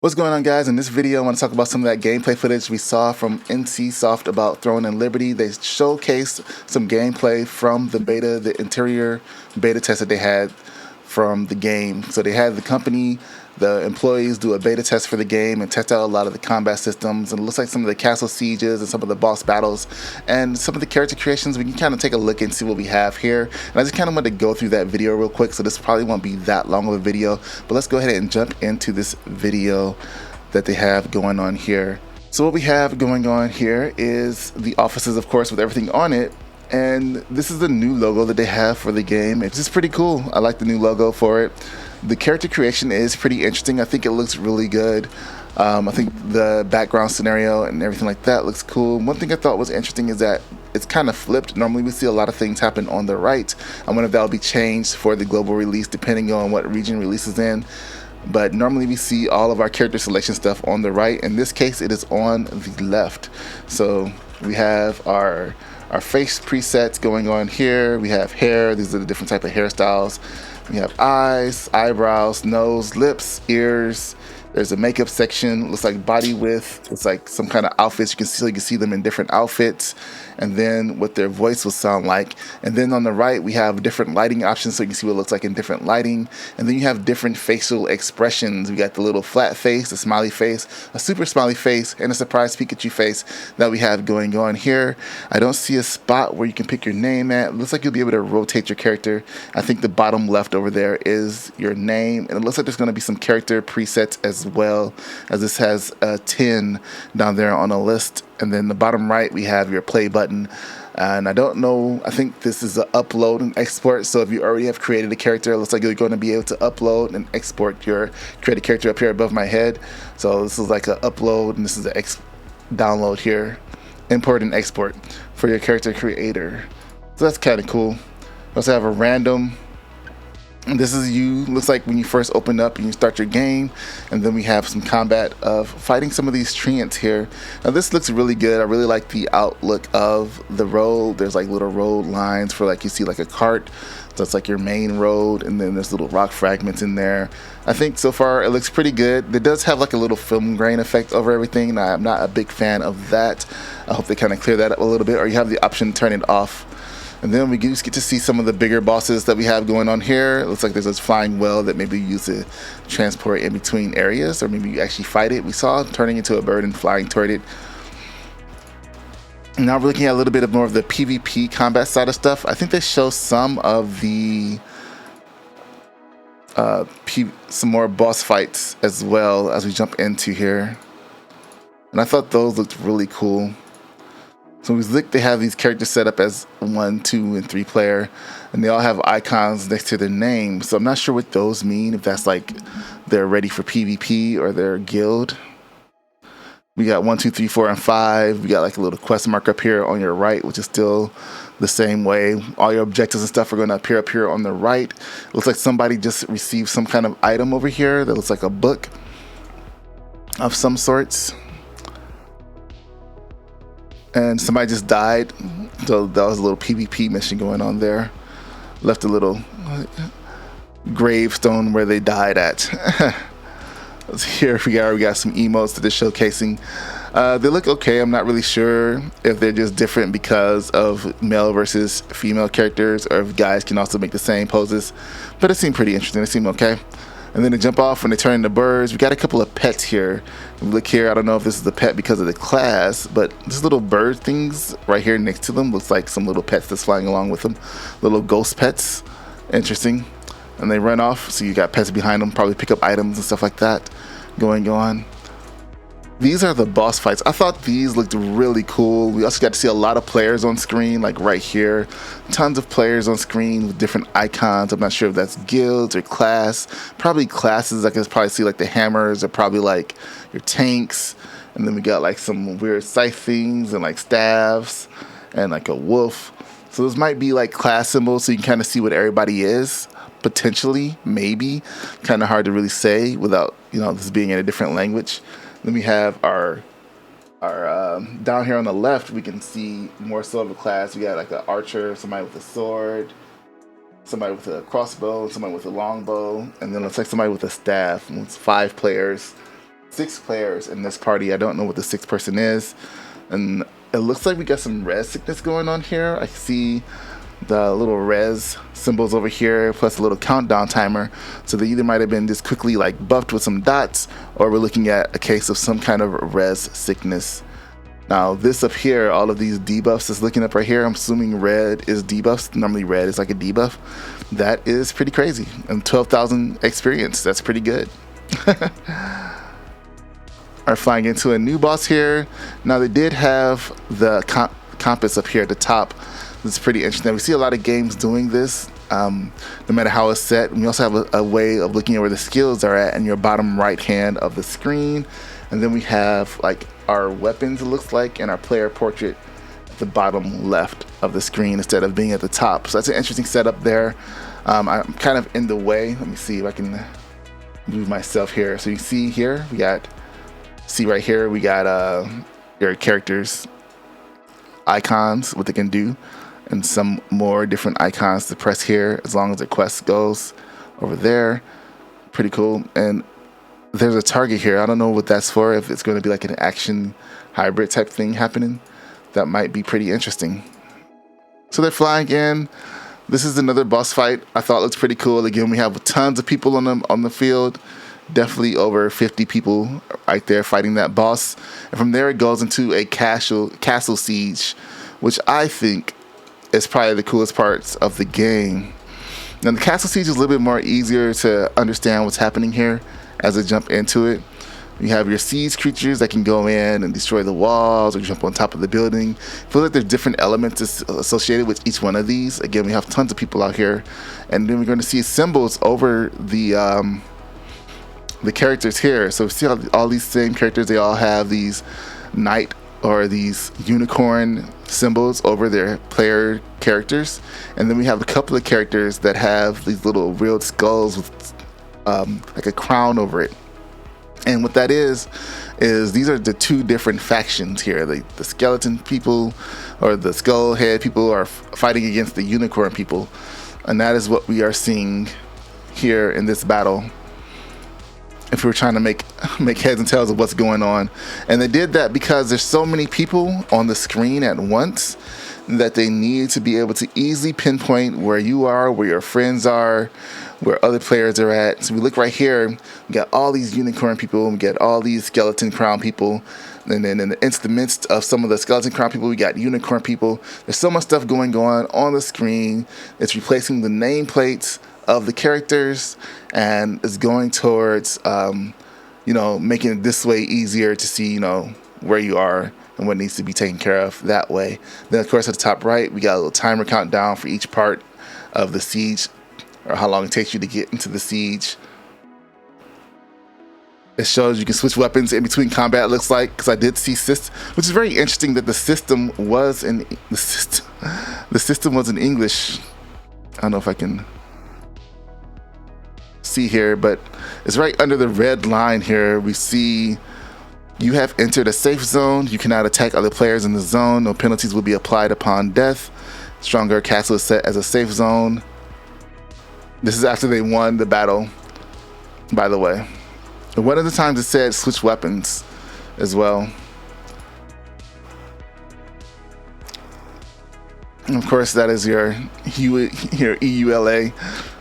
What's going on, guys? In this video I want to talk about some of that gameplay footage we saw from NCSoft about Throne and Liberty. They showcased some gameplay from the beta, the interior beta test that they had from the game. So they had the company, the employees do a beta test for the game and test out a lot of the combat systems, and it looks like some of the castle sieges and some of the boss battles and some of the character creations. We can kind of take a look and see what we have here, and I just kind of wanted to go through that video real quick, so this probably won't be that long of a video, but let's go ahead and jump into this video that they have going on here. So what we have going on here is the offices, of course, with everything on it. And this is the new logo that they have for the game. It's just pretty cool. I like the new logo for it. The character creation is pretty interesting. I think it looks really good. I think the background scenario and everything like that looks cool. One thing I thought was interesting is that it's kind of flipped. Normally we see a lot of things happen on the right. I wonder if that'll be changed for the global release depending on what region releases in. But normally we see all of our character selection stuff on the right. In this case, it is on the left. So we have our face presets going on here. We have hair. These are the different type of hairstyles. We have eyes, eyebrows, nose, lips, ears. There's a makeup section. Looks like body width. It's like some kind of outfits. You can see them in different outfits, and then what their voice will sound like. And then on the right, we have different lighting options, so you can see what it looks like in different lighting. And then you have different facial expressions. We got the little flat face, a smiley face, a super smiley face, and a surprise Pikachu face that we have going on here. I don't see a spot where you can pick your name at. It looks like you'll be able to rotate your character. I think the bottom left over there is your name, and it looks like there's going to be some character presets as well, as this has a 10 down there on a list. And then the bottom right, we have your play button. And I don't know, I think this is an upload and export. So if you already have created a character, it looks like you're going to be able to upload and export your created character up here above my head. So this is like an upload, and this is an download here. Import and export for your character creator. So that's kind of cool. We also have a random. And this is you, looks like when you first open up and you start your game. And then we have some combat of fighting some of these treants here. Now this looks really good. I really like the outlook of the road. There's like little road lines for, like, you see like a cart. So it's like your main road, and then there's little rock fragments in there. I think so far it looks pretty good. It does have like a little film grain effect over everything, and I'm not a big fan of that. I hope they kind of clear that up a little bit, or you have the option to turn it off. And then we just get to see some of the bigger bosses that we have going on here. It looks like there's this flying well that maybe you use to transport in between areas, or maybe you actually fight it. We saw it turning into a bird and flying toward it. Now we're looking at a little bit more of the PvP combat side of stuff. I think they show some of the some more boss fights as well as we jump into here. And I thought those looked really cool. So we look, they have these characters set up as 1, 2, and 3 player, and they all have icons next to their name. So I'm not sure what those mean, if that's like they're ready for PvP or their guild. We got 1, 2, 3, 4, and 5. We got like a little quest mark up here on your right, which is still the same way. All your objectives and stuff are going to appear up here on the right. It looks like somebody just received some kind of item over here that looks like a book of some sorts. And somebody just died, so that was a little PvP mission going on there. Left a little gravestone where they died at. Here we got some emotes that they're showcasing. They look okay. I'm not really sure if they're just different because of male versus female characters, or if guys can also make the same poses. But it seemed pretty interesting. It seemed okay. And then they jump off when they turn into birds. We got a couple of pets here. Look here, I don't know if this is a pet because of the class, but these little bird things right here next to them looks like some little pets that's flying along with them. Little ghost pets. Interesting. And they run off, so you got pets behind them, probably pick up items and stuff like that going on. These are the boss fights. I thought these looked really cool. We also got to see a lot of players on screen, like right here. Tons of players on screen with different icons. I'm not sure if that's guilds or class. Probably classes. I can probably see like the hammers are probably like your tanks. And then we got like some weird scythe things and like staves and like a wolf. So those might be like class symbols, so you can kind of see what everybody is. Potentially, maybe. Kind of hard to really say without, this being in a different language. Then we have our down here on the left, we can see more so of a class. We got like an archer, somebody with a sword, somebody with a crossbow, somebody with a longbow, and then it looks like somebody with a staff. And it's 5 players. 6 players in this party. I don't know what the 6th person is. And it looks like we got some res sickness going on here. I see the little res symbols over here, plus a little countdown timer. So they either might have been just quickly like buffed with some dots, or we're looking at a case of some kind of res sickness. Now this up here, all of these debuffs that's looking up right here, I'm assuming red is debuffs. Normally red is like a debuff. That is pretty crazy. And 12,000 experience, that's pretty good. Are flying into a new boss here. Now they did have the compass up here at the top. It's pretty interesting. We see a lot of games doing this, no matter how it's set. And we also have a way of looking at where the skills are at in your bottom right hand of the screen. And then we have like our weapons, it looks like, and our player portrait at the bottom left of the screen instead of being at the top. So that's an interesting setup there. I'm kind of in the way. Let me see if I can move myself here. So you see here, we got right here, we got your characters icons, what they can do, and some more different icons to press here as long as the quest goes over there. Pretty cool. And there's a target here. I don't know what that's for, if it's going to be like an action hybrid type thing happening. That might be pretty interesting. So they're flying in. This is another boss fight. I thought it looked pretty cool. Again, we have tons of people on the field. Definitely over 50 people right there fighting that boss. And from there it goes into a castle siege, which I think is probably the coolest parts of the game. Now the castle siege is a little bit more easier to understand what's happening here as I jump into it. You have your siege creatures that can go in and destroy the walls or jump on top of the building. I feel like there's different elements associated with each one of these. Again, we have tons of people out here. And then we're going to see symbols over the characters here. So see how all these same characters, they all have these knight or these unicorn symbols over their player characters. And then we have a couple of characters that have these little real skulls with like a crown over it. And what that is these are the 2 different factions here. The skeleton people or the skull head people are fighting against the unicorn people. And that is what we are seeing here in this battle, if we were trying to make heads and tails of what's going on. And they did that because there's so many people on the screen at once that they need to be able to easily pinpoint where you are, where your friends are, where other players are at. So we look right here, we got all these unicorn people, we got all these skeleton crown people, and then in the midst of some of the skeleton crown people, we got unicorn people. There's so much stuff going on the screen. It's replacing the nameplates of the characters, and is going towards making it this way easier to see where you are and what needs to be taken care of that way. Then of course at the top right we got a little timer countdown for each part of the siege, or how long it takes you to get into the siege. It shows you can switch weapons in between combat, it looks like, because I did see which is very interesting that the system was in English. I don't know if I can see here, but it's right under the red line here. We see you have entered a safe zone. You cannot attack other players in the zone. No penalties will be applied upon death. Stronger Castle is set as a safe zone. This is after they won the battle, by the way. And one of the times it said switch weapons as well. And of course that is your EULA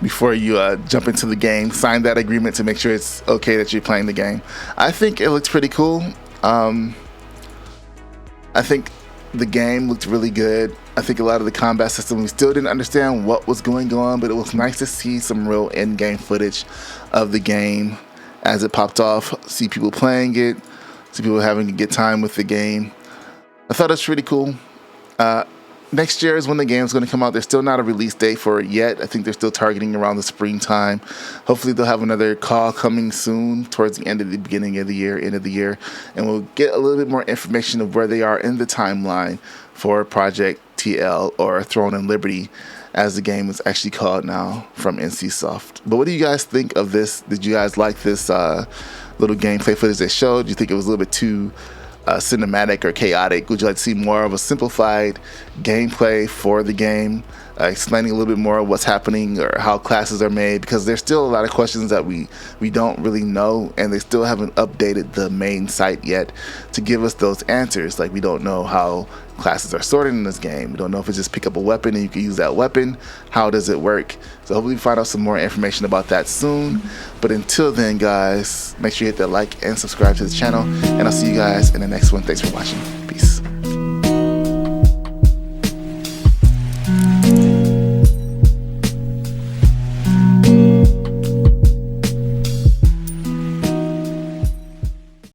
before you jump into the game. Sign that agreement to make sure it's okay that you're playing the game. I think it looks pretty cool. I think the game looked really good. I think a lot of the combat system, we still didn't understand what was going on, but it was nice to see some real in-game footage of the game as it popped off. See people playing it, see people having a good time with the game. I thought it was pretty cool. Next year is when the game's going to come out. There's still not a release date for it yet. I think they're still targeting around the springtime. Hopefully they'll have another call coming soon towards the end of the beginning of the year, end of the year, and we'll get a little bit more information of where they are in the timeline for Project TL, or Throne and Liberty, as the game is actually called now, from NCSoft. But what do you guys think of this? Did you guys like this little gameplay footage they showed? Do you think it was a little bit too cinematic or chaotic? Would you like to see more of a simplified gameplay for the game, explaining a little bit more of what's happening or how classes are made? Because there's still a lot of questions that we don't really know, and they still haven't updated the main site yet to give us those answers. Like, we don't know how classes are sorted in this game. We don't know if it's just pick up a weapon and you can use that weapon. How does it work? So hopefully we find out some more information about that soon. But until then, guys, make sure you hit that like and subscribe to the channel, and I'll see you guys in the next one. Thanks for watching. Peace.